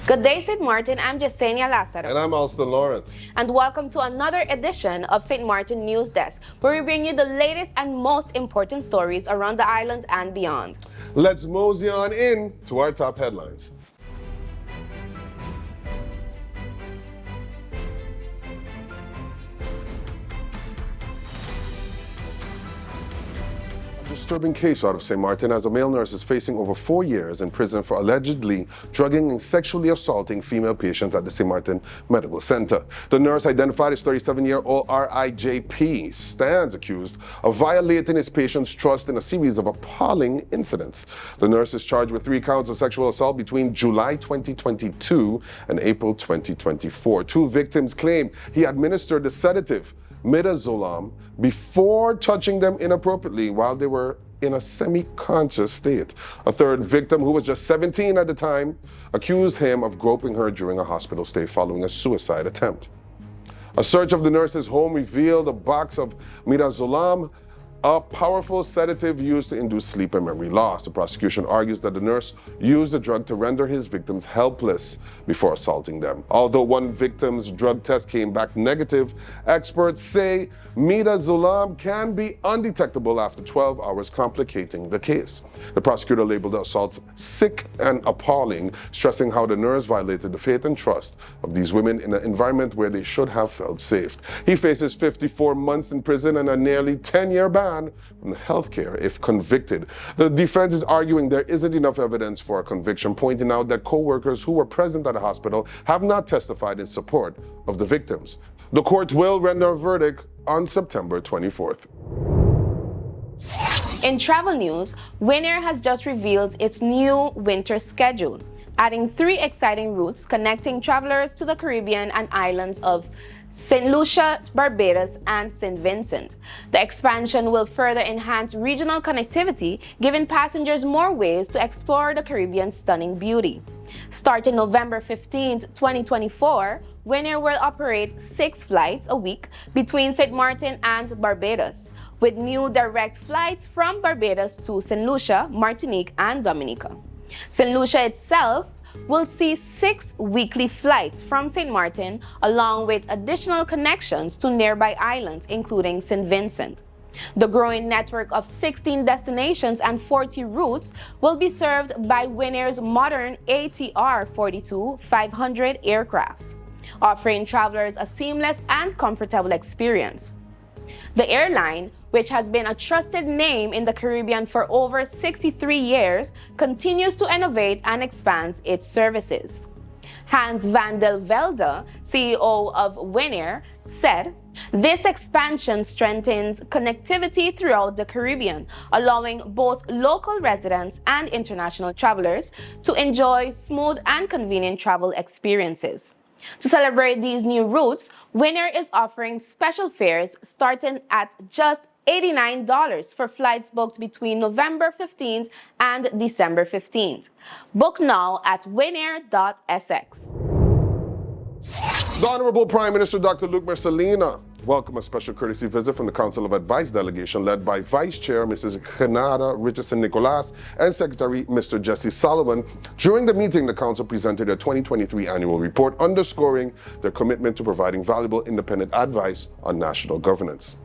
Good day, St. Martin. I'm Jasenia Lazaro. And I'm Alston Lawrence. And welcome to another edition of St. Martin News Desk, where we bring you the latest and most important stories around the island and beyond. Let's mosey on in to our top headlines. Disturbing case out of St. Martin as a male nurse is facing over 4 years in prison for allegedly drugging and sexually assaulting female patients at the St. Martin Medical Center. The nurse, identified as 37-year-old RIJP, stands accused of violating his patient's trust in a series of appalling incidents. The nurse is charged with 3 counts of sexual assault between July 2022 and April 2024. 2 victims claim he administered the sedative midazolam before touching them inappropriately while they were in a semi-conscious state. A third victim, who was just 17 at the time, accused him of groping her during a hospital stay following a suicide attempt. A search of the nurse's home revealed a box of midazolam, a powerful sedative used to induce sleep and memory loss. The prosecution argues that the nurse used the drug to render his victims helpless before assaulting them. Although one victim's drug test came back negative, experts say midazolam can be undetectable after 12 hours, complicating the case. The prosecutor labeled the assaults sick and appalling, stressing how the nurse violated the faith and trust of these women in an environment where they should have felt safe. He faces 54 months in prison and a nearly 10-year ban from healthcare if convicted. The defense is arguing there isn't enough evidence for a conviction, pointing out that co-workers who were present at the hospital have not testified in support of the victims. The court will render a verdict on September 24th. In travel news, Winair has just revealed its new winter schedule, adding 3 exciting routes connecting travelers to the Caribbean and islands of St. Lucia, Barbados, and St. Vincent. The expansion will further enhance regional connectivity, giving passengers more ways to explore the Caribbean's stunning beauty. Starting November 15, 2024, Winair will operate 6 flights a week between St. Martin and Barbados, with new direct flights from Barbados to St. Lucia, Martinique, and Dominica. St. Lucia itself will see 6 weekly flights from St. Martin, along with additional connections to nearby islands, including St. Vincent. The growing network of 16 destinations and 40 routes will be served by Winair's modern ATR-42-500 aircraft, offering travelers a seamless and comfortable experience. The airline, which has been a trusted name in the Caribbean for over 63 years, continues to innovate and expand its services. Hans van der Velde, CEO of Winair, said, "This expansion strengthens connectivity throughout the Caribbean, allowing both local residents and international travelers to enjoy smooth and convenient travel experiences." To celebrate these new routes, Winair is offering special fares starting at just $89 for flights booked between November 15th and December 15th. Book now at winair.sx. The Honorable Prime Minister Dr. Luc Marcelina welcomed a special courtesy visit from the Council of Advice delegation led by Vice Chair Mrs. Renata Richardson-Nicolas and Secretary Mr. Jesse Solomon. During the meeting, the Council presented their 2023 annual report, underscoring their commitment to providing valuable independent advice on national governance.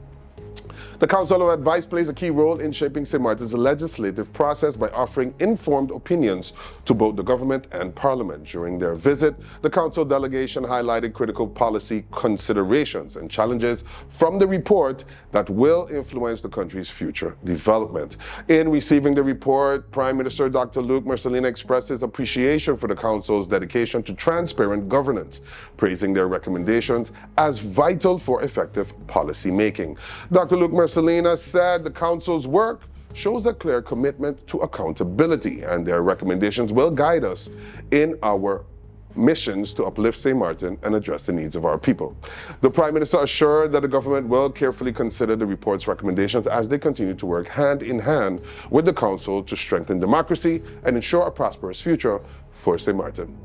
The Council of Advice plays a key role in shaping St. Martin's legislative process by offering informed opinions to both the government and Parliament. During their visit, the Council delegation highlighted critical policy considerations and challenges from the report that will influence the country's future development. In receiving the report, Prime Minister Dr. Luc Marcelina expressed his appreciation for the Council's dedication to transparent governance, praising their recommendations as vital for effective policy making. Dr. Luc Marcelina said the Council's work shows a clear commitment to accountability, and their recommendations will guide us in our missions to uplift St. Martin and address the needs of our people. The Prime Minister assured that the government will carefully consider the report's recommendations as they continue to work hand in hand with the Council to strengthen democracy and ensure a prosperous future for St. Martin.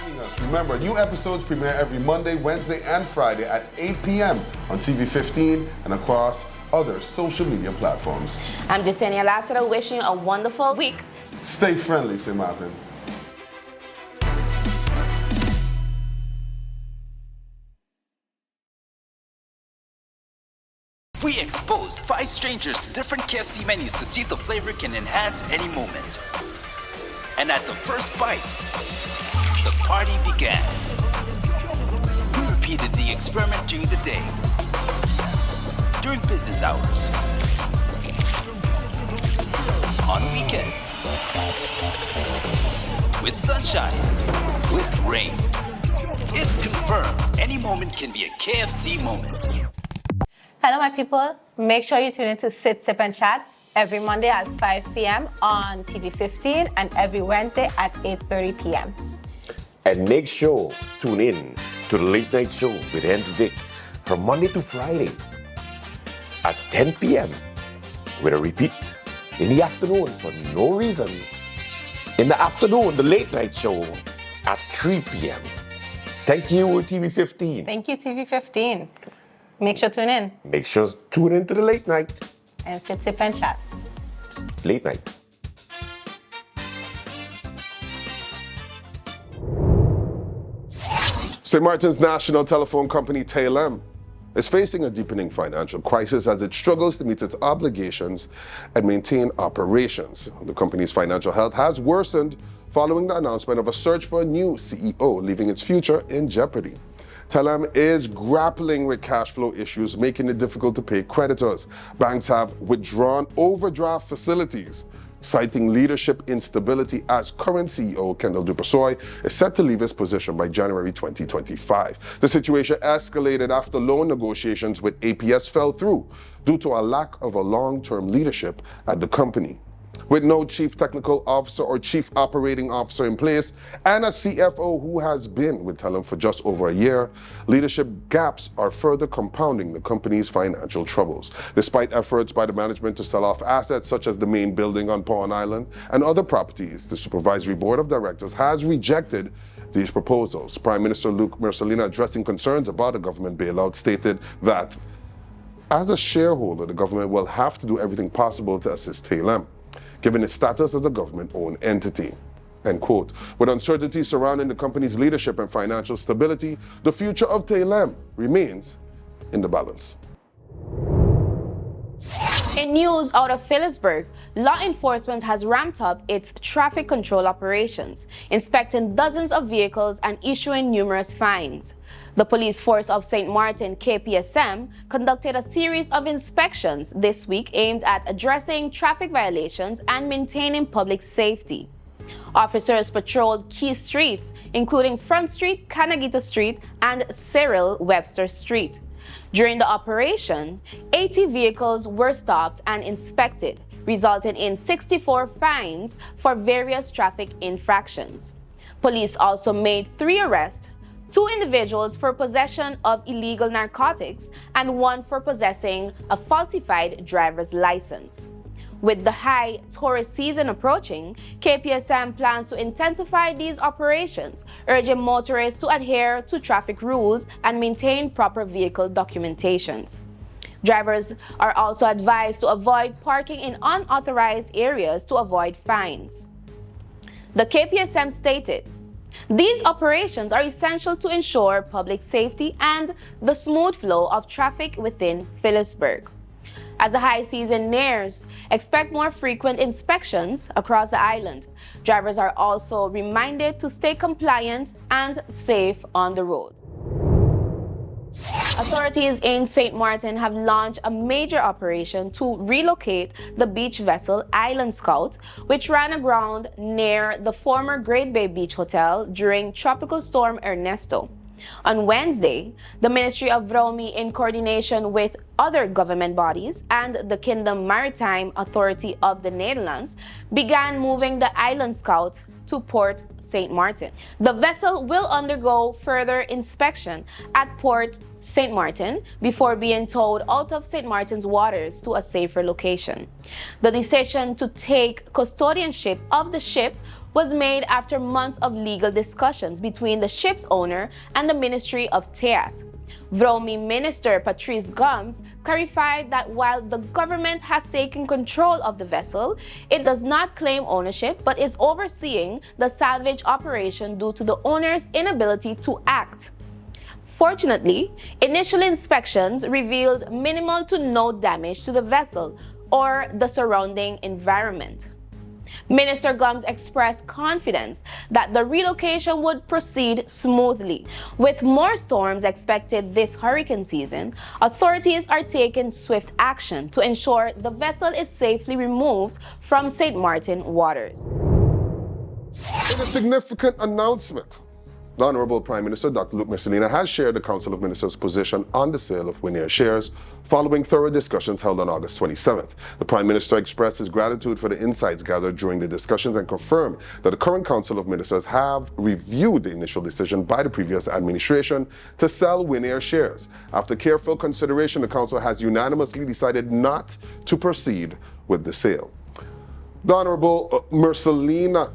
having us. Remember, new episodes premiere every Monday, Wednesday, and Friday at 8 p.m. on TV 15 and across other social media platforms. I'm Jasenia Lassiter, wishing you a wonderful week. Stay friendly, St. Martin. We exposed 5 strangers to different KFC menus to see if the flavor can enhance any moment. And at the first bite, the party began. We repeated the experiment during the day, during business hours, on weekends, with sunshine, with rain. It's confirmed any moment can be a KFC moment. Hello, my people. Make sure you tune in to Sit, Sip, and Chat every Monday at 5 p.m. on TV 15 and every Wednesday at 8:30 p.m. And make sure tune in to the Late Night Show with Andrew Dick from Monday to Friday at 10 p.m. with a repeat in the afternoon for no reason. In the afternoon, the Late Night Show at 3 p.m. Thank you, TV 15. Thank you, TV 15. Make sure tune in. Make sure tune in to the Late Night. And Sit, Sip, and Chat. Late Night. St. Martin's national telephone company Telem is facing a deepening financial crisis as it struggles to meet its obligations and maintain operations. The company's financial health has worsened following the announcement of a search for a new CEO, leaving its future in jeopardy. Telem is grappling with cash flow issues, making it difficult to pay creditors. Banks have withdrawn overdraft facilities, citing leadership instability as current CEO Kendall Dupersoy is set to leave his position by January 2025. The situation escalated after loan negotiations with APS fell through due to a lack of a long-term leadership at the company. With no chief technical officer or chief operating officer in place and a CFO who has been with Telem for just over a year, leadership gaps are further compounding the company's financial troubles. Despite efforts by the management to sell off assets such as the main building on Pawn Island and other properties, the supervisory board of directors has rejected these proposals. Prime Minister Luc Mercelina, addressing concerns about the government bailout, stated that as a shareholder, the government will have to do everything possible to assist Telem, given its status as a government-owned entity. End quote. With uncertainty surrounding the company's leadership and financial stability, the future of Telem remains in the balance. In news out of Phillipsburg, law enforcement has ramped up its traffic control operations, inspecting dozens of vehicles and issuing numerous fines. The police force of St. Martin, KPSM, conducted a series of inspections this week aimed at addressing traffic violations and maintaining public safety. Officers patrolled key streets, including Front Street, Canagita Street, and Cyril Webster Street. During the operation, 80 vehicles were stopped and inspected, resulting in 64 fines for various traffic infractions. Police also made 3 arrests, 2 individuals for possession of illegal narcotics and 1 for possessing a falsified driver's license. With the high tourist season approaching, KPSM plans to intensify these operations, urging motorists to adhere to traffic rules and maintain proper vehicle documentations. Drivers are also advised to avoid parking in unauthorized areas to avoid fines. The KPSM stated, "These operations are essential to ensure public safety and the smooth flow of traffic within Phillipsburg. As the high season nears, expect more frequent inspections across the island. Drivers are also reminded to stay compliant and safe on the road." Authorities in St. Martin have launched a major operation to relocate the beach vessel Island Scout, which ran aground near the former Great Bay Beach Hotel during Tropical Storm Ernesto. On Wednesday, the Ministry of Rotary, in coordination with other government bodies and the Kingdom Maritime Authority of the Netherlands, began moving the Island Scout to Port St. Martin. The vessel will undergo further inspection at Port St. Martin before being towed out of St. Martin's waters to a safer location. The decision to take custodianship of the ship was made after months of legal discussions between the ship's owner and the Ministry of Teat. Vromi Minister Patrice Gomes clarified that while the government has taken control of the vessel, it does not claim ownership but is overseeing the salvage operation due to the owner's inability to act. Fortunately, initial inspections revealed minimal to no damage to the vessel or the surrounding environment. Minister Gomes expressed confidence that the relocation would proceed smoothly. With more storms expected this hurricane season, authorities are taking swift action to ensure the vessel is safely removed from St. Martin waters. In a significant announcement, the Honorable Prime Minister Dr. Luc Mercelina has shared the Council of Ministers' position on the sale of Winair shares following thorough discussions held on August 27th. The Prime Minister expressed his gratitude for the insights gathered during the discussions and confirmed that the current Council of Ministers have reviewed the initial decision by the previous administration to sell Winair shares. After careful consideration, the Council has unanimously decided not to proceed with the sale. The Honorable Mercelina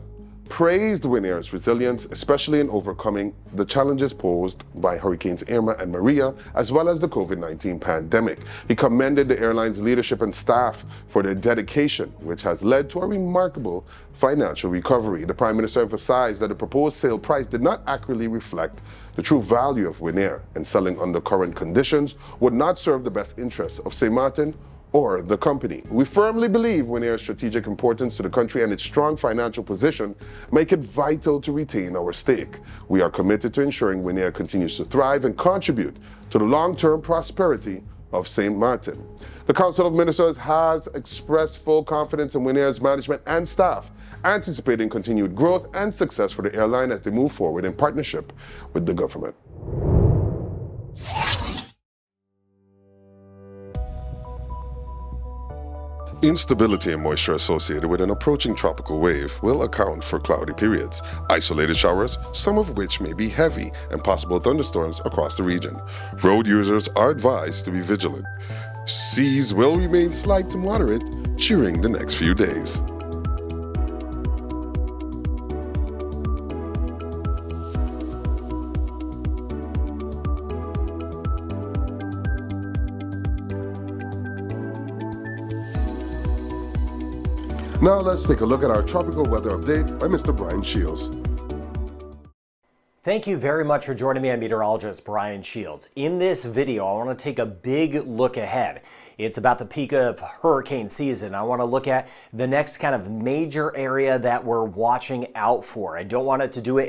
praised Winair's resilience, especially in overcoming the challenges posed by Hurricanes Irma and Maria, as well as the COVID-19 pandemic. He commended the airline's leadership and staff for their dedication, which has led to a remarkable financial recovery. The Prime Minister emphasized that the proposed sale price did not accurately reflect the true value of Winair, and selling under current conditions would not serve the best interests of St. Martin or the company. We firmly believe Winair's strategic importance to the country and its strong financial position make it vital to retain our stake. We are committed to ensuring Winair continues to thrive and contribute to the long-term prosperity of St. Martin. The Council of Ministers has expressed full confidence in Winair's management and staff, anticipating continued growth and success for the airline as they move forward in partnership with the government. Instability and moisture associated with an approaching tropical wave will account for cloudy periods, isolated showers, some of which may be heavy, and possible thunderstorms across the region. Road users are advised to be vigilant. Seas will remain slight to moderate during the next few days. Now let's take a look at our tropical weather update by Mr. Brian Shields. Thank you very much for joining me. I'm meteorologist Brian Shields. In this video, I want to take a big look ahead. It's about the peak of hurricane season. I want to look at the next kind of major area that we're watching out for. I don't want to do it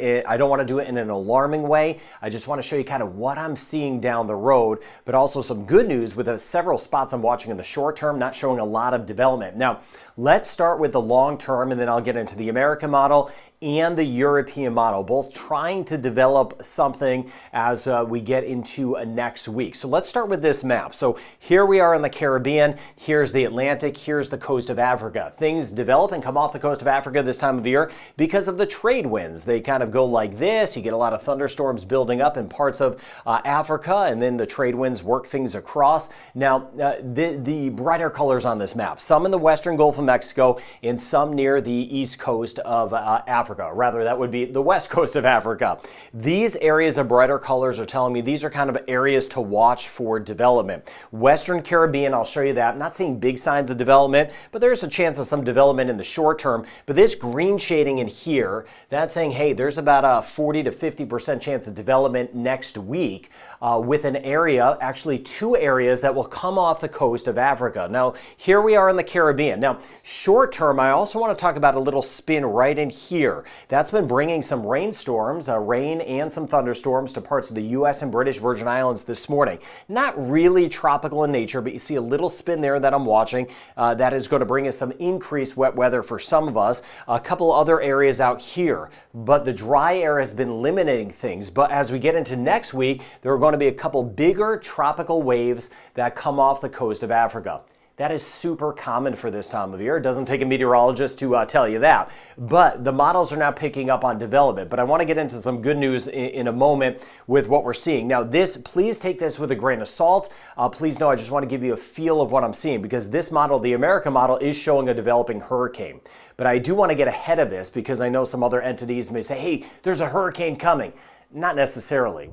in an alarming way. I just want to show you kind of what I'm seeing down the road, but also some good news with several spots I'm watching in the short term, not showing a lot of development. Now, let's start with the long term, and then I'll get into the American model and the European model, both trying to develop something as we get into next week. So let's start with this map. So here we are in the Caribbean, here's the Atlantic, here's the coast of Africa. Things develop and come off the coast of Africa this time of year because of the trade winds. They kind of go like this. You get a lot of thunderstorms building up in parts of Africa, and then the trade winds work things across. Now, the brighter colors on this map, some in the western Gulf of Mexico and some near the east coast of Africa. Rather, that would be the west coast of Africa. These areas of brighter colors are telling me these are kind of areas to watch for development. Western Caribbean, I'll show you that. I'm not seeing big signs of development, but there's a chance of some development in the short term. But this green shading in here, that's saying, hey, there's about a 40 to 50% chance of development next week with an area, actually two areas that will come off the coast of Africa. Now, here we are in the Caribbean. Now, short term, I also want to talk about a little spin right in here. That's been bringing some rainstorms, rain and some thunderstorms to parts of the U.S. and British Virgin Islands this morning. Not really tropical in nature, but you see a little spin there that I'm watching. That is going to bring us some increased wet weather for some of us. A couple other areas out here, but the dry air has been limiting things. But as we get into next week, there are going to be a couple bigger tropical waves that come off the coast of Africa. That is super common for this time of year. It doesn't take a meteorologist to tell you that. But the models are now picking up on development. But I want to get into some good news in a moment with what we're seeing. Now, please take this with a grain of salt. Please know I just want to give you a feel of what I'm seeing, because this model, the American model, is showing a developing hurricane. But I do want to get ahead of this because I know some other entities may say, hey, there's a hurricane coming. Not necessarily.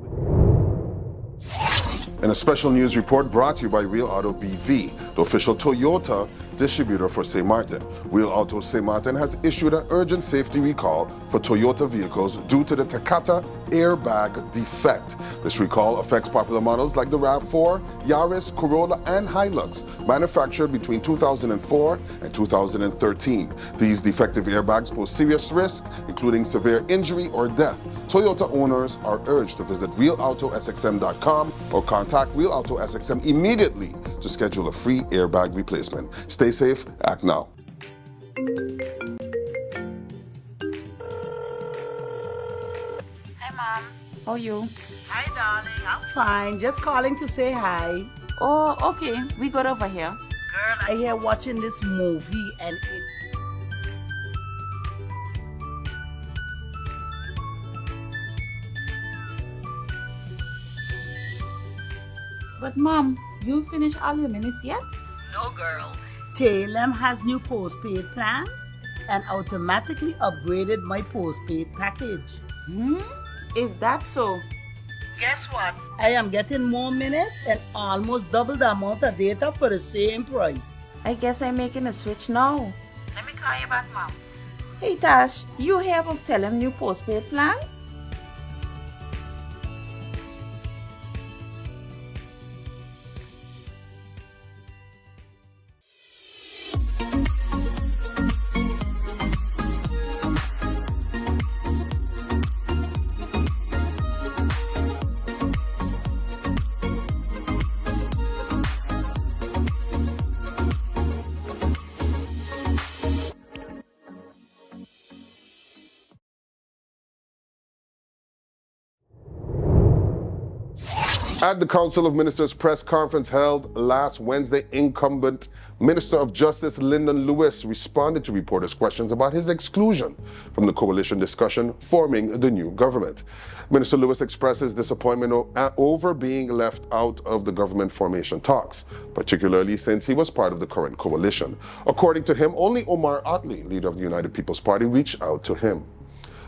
In a special news report brought to you by Real Auto BV, the official Toyota distributor for St. Martin. Real Auto St. Martin has issued an urgent safety recall for Toyota vehicles due to the Takata airbag defect. This recall affects popular models like the RAV4, Yaris, Corolla, and Hilux, manufactured between 2004 and 2013. These defective airbags pose serious risk, including severe injury or death. Toyota owners are urged to visit RealAutoSXM.com or contact Real Auto SXM immediately to schedule a free airbag replacement. Stay safe, act now. Hi, Mom. How are you? Hi, darling. I'm fine. Just calling to say hi. Oh, okay. We got over here. Girl, I hear watching this movie and it... But, Mom, you finished all your minutes yet? No, girl. Telem has new postpaid plans and automatically upgraded my postpaid package. Is that so? Guess what? I am getting more minutes and almost double the amount of data for the same price. I guess I'm making a switch now. Let me call you back, Mom. Hey, Tash, you have Telem new postpaid plans? At the Council of Ministers press conference held last Wednesday, incumbent Minister of Justice Lyndon Lewis responded to reporters' questions about his exclusion from the coalition discussion forming the new government. Minister Lewis expresses disappointment over being left out of the government formation talks, particularly since he was part of the current coalition. According to him, only Omar Otley, leader of the United People's Party, reached out to him.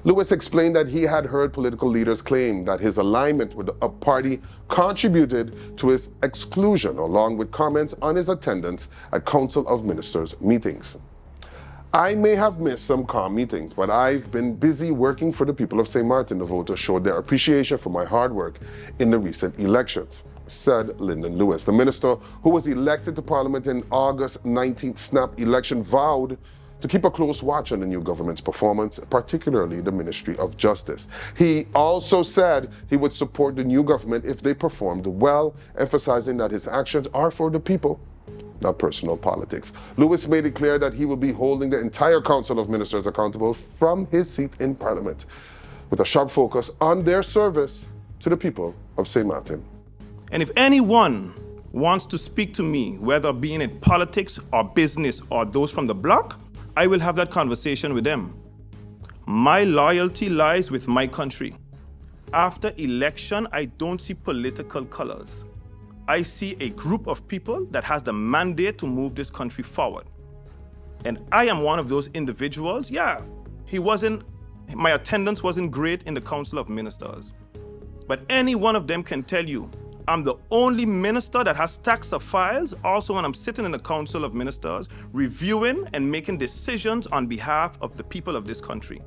Lewis explained that he had heard political leaders claim that his alignment with a party contributed to his exclusion, along with comments on his attendance at Council of Ministers meetings. I may have missed some COM meetings, but I've been busy working for the people of St. Martin. The voters showed their appreciation for my hard work in the recent elections, said Lyndon Lewis. The minister, who was elected to Parliament in August 19th snap election, vowed to keep a close watch on the new government's performance, particularly the Ministry of Justice. He also said he would support the new government if they performed well, emphasizing that his actions are for the people, not personal politics. Lewis made it clear that he will be holding the entire Council of Ministers accountable from his seat in Parliament, with a sharp focus on their service to the people of St. Martin. And if anyone wants to speak to me, whether being in politics or business or those from the bloc, I will have that conversation with them. My loyalty lies with my country. After election, I don't see political colors. I see a group of people that has the mandate to move this country forward. And I am one of those individuals. Yeah, my attendance wasn't great in the Council of Ministers. But any one of them can tell you, I'm the only minister that has stacks of files, also when I'm sitting in the Council of Ministers, reviewing and making decisions on behalf of the people of this country.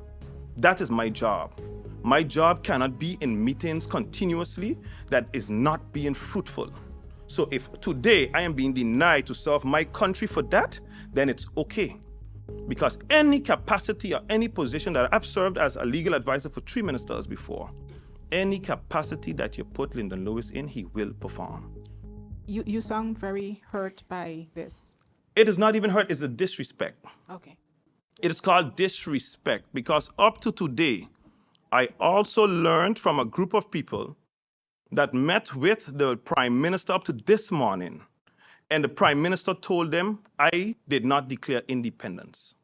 That is my job. My job cannot be in meetings continuously that is not being fruitful. So if today I am being denied to serve my country for that, then it's okay. Because any capacity or any position that I've served as a legal advisor for 3 ministers before, any capacity that you put Lyndon Lewis in, he will perform. You sound very hurt by this. It is not even hurt, it's the disrespect. Okay. It is called disrespect because up to today, I also learned from a group of people that met with the Prime Minister up to this morning and the Prime Minister told them, I did not declare independence.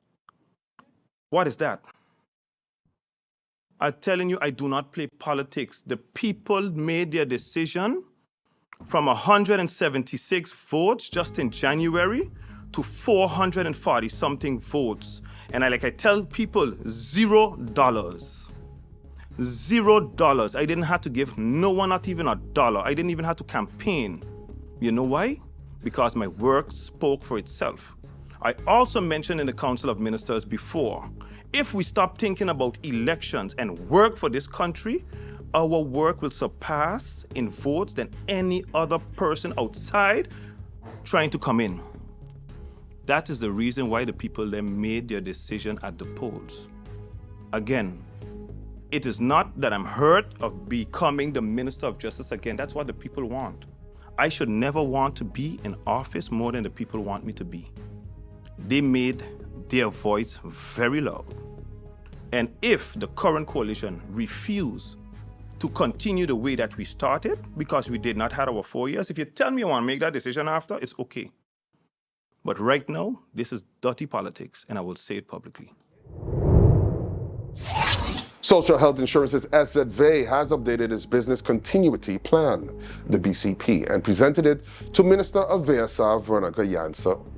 What is that? I'm telling you, I do not play politics. The people made their decision from 176 votes just in January to 440-something votes. And I tell people, $0. $0. I didn't have to give no one not even $1. I didn't even have to campaign. You know why? Because my work spoke for itself. I also mentioned in the Council of Ministers before, if we stop thinking about elections and work for this country, our work will surpass in votes than any other person outside trying to come in. That is the reason why the people then made their decision at the polls. Again, it is not that I'm hurt of becoming the Minister of Justice again. That's what the people want. I should never want to be in office more than the people want me to be. They made their voice very loud. And if the current coalition refuse to continue the way that we started, because we did not have our 4 years, if you tell me I want to make that decision after, it's okay. But right now, this is dirty politics, and I will say it publicly. Social Health Insurance's SZV has updated its business continuity plan, the BCP, and presented it to Minister of VSA Veronica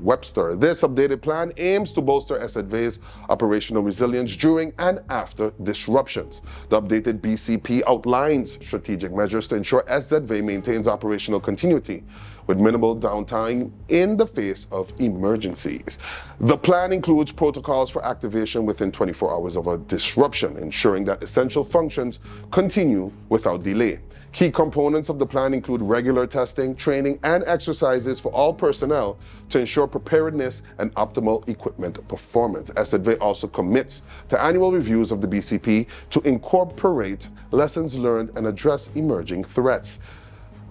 Webster. This updated plan aims to bolster SZV's operational resilience during and after disruptions. The updated BCP outlines strategic measures to ensure SZV maintains operational continuity with minimal downtime in the face of emergencies. The plan includes protocols for activation within 24 hours of a disruption, ensuring that essential functions continue without delay. Key components of the plan include regular testing, training, and exercises for all personnel to ensure preparedness and optimal equipment performance. SZV also commits to annual reviews of the BCP to incorporate lessons learned and address emerging threats.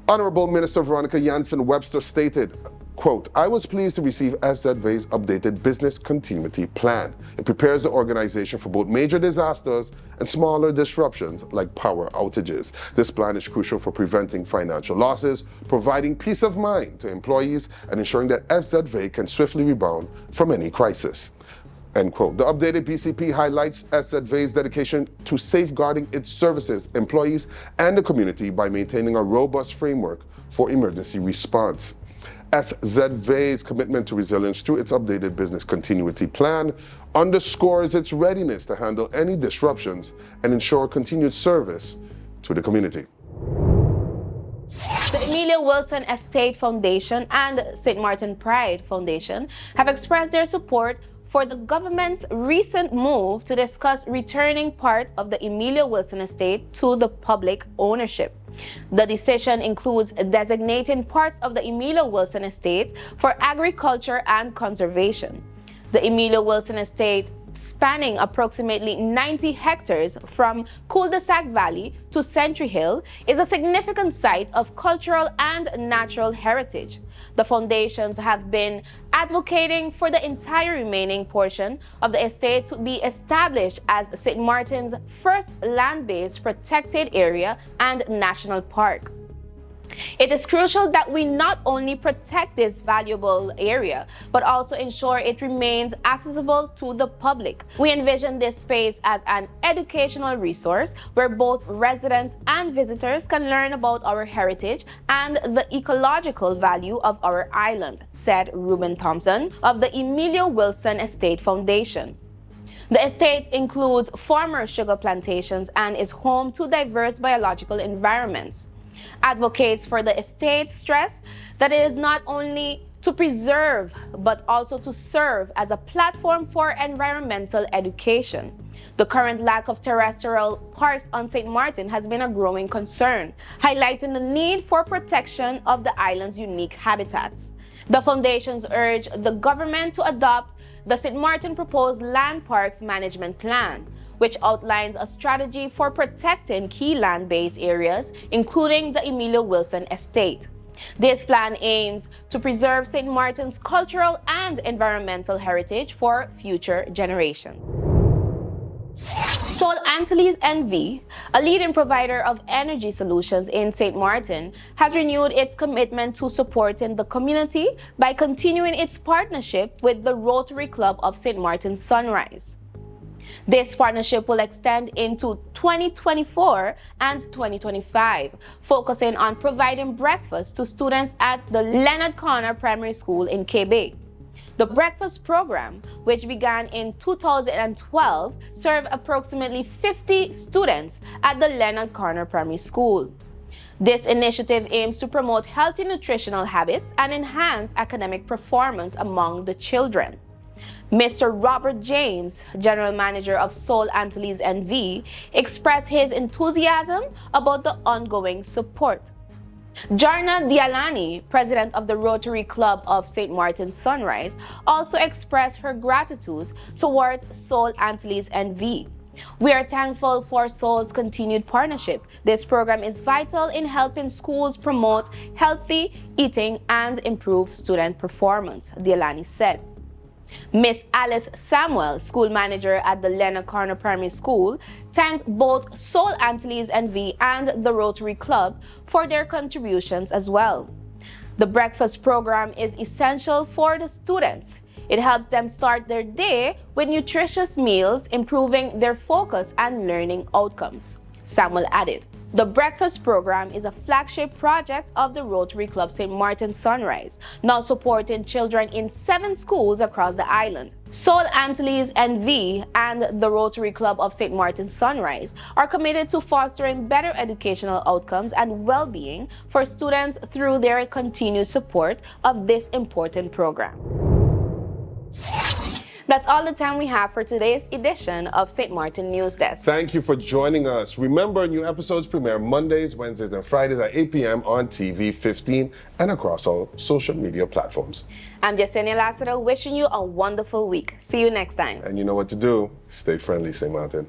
Honorable Minister Veronica Webster stated, quote, I was pleased to receive SZV's updated business continuity plan. It prepares the organization for both major disasters and smaller disruptions like power outages. This plan is crucial for preventing financial losses, providing peace of mind to employees, and ensuring that SZV can swiftly rebound from any crisis. End quote. The updated BCP highlights SZV's dedication to safeguarding its services, employees, and the community by maintaining a robust framework for emergency response. SZV's commitment to resilience through its updated business continuity plan underscores its readiness to handle any disruptions and ensure continued service to the community. The Emilio Wilson Estate Foundation and St. Martin Pride Foundation have expressed their support for the government's recent move to discuss returning part of the Emilio Wilson estate to the public ownership. The decision includes designating parts of the Emilio Wilson estate for agriculture and conservation. The Emilio Wilson estate, spanning approximately 90 hectares from Cul-de-Sac Valley to Century Hill, is a significant site of cultural and natural heritage. The foundations have been advocating for the entire remaining portion of the estate to be established as St. Martin's first land-based protected area and national park. It is crucial that we not only protect this valuable area, but also ensure it remains accessible to the public. We envision this space as an educational resource where both residents and visitors can learn about our heritage and the ecological value of our island, said Ruben Thompson of the Emilio Wilson Estate Foundation. The estate includes former sugar plantations and is home to diverse biological environments. Advocates for the estate stress that it is not only to preserve but also to serve as a platform for environmental education. The current lack of terrestrial parks on St. Martin has been a growing concern, highlighting the need for protection of the island's unique habitats. The foundations urge the government to adopt the St. Martin Proposed Land Parks Management Plan, which outlines a strategy for protecting key land-based areas, including the Emilio Wilson Estate. This plan aims to preserve St. Martin's cultural and environmental heritage for future generations. Sol Antilles NV, a leading provider of energy solutions in St. Martin, has renewed its commitment to supporting the community by continuing its partnership with the Rotary Club of St. Martin Sunrise. This partnership will extend into 2024 and 2025, focusing on providing breakfast to students at the Leonard Corner Primary School in Quebec. The breakfast program, which began in 2012, served approximately 50 students at the Leonard Corner Primary School. This initiative aims to promote healthy nutritional habits and enhance academic performance among the children. Mr. Robert James, General Manager of Sol Antilles NV, expressed his enthusiasm about the ongoing support. Jarna Dialani, President of the Rotary Club of St. Martin Sunrise, also expressed her gratitude towards Sol Antilles NV. We are thankful for Sol's continued partnership. This program is vital in helping schools promote healthy eating and improve student performance, Dialani said. Miss Alice Samuel, school manager at the Leonard Corner Primary School, thanked both Sol Antilles NV and the Rotary Club for their contributions as well. The breakfast program is essential for the students. It helps them start their day with nutritious meals, improving their focus and learning outcomes, Samuel added. The breakfast program is a flagship project of the Rotary Club St. Martin Sunrise, now supporting children in 7 schools across the island. Sol Antilles NV and the Rotary Club of St. Martin Sunrise are committed to fostering better educational outcomes and well-being for students through their continued support of this important program. That's all the time we have for today's edition of St. Martin News Desk. Thank you for joining us. Remember, new episodes premiere Mondays, Wednesdays, and Fridays at 8 p.m. on TV 15 and across all social media platforms. I'm Yesenia Lassiter, wishing you a wonderful week. See you next time. And you know what to do. Stay friendly, St. Martin.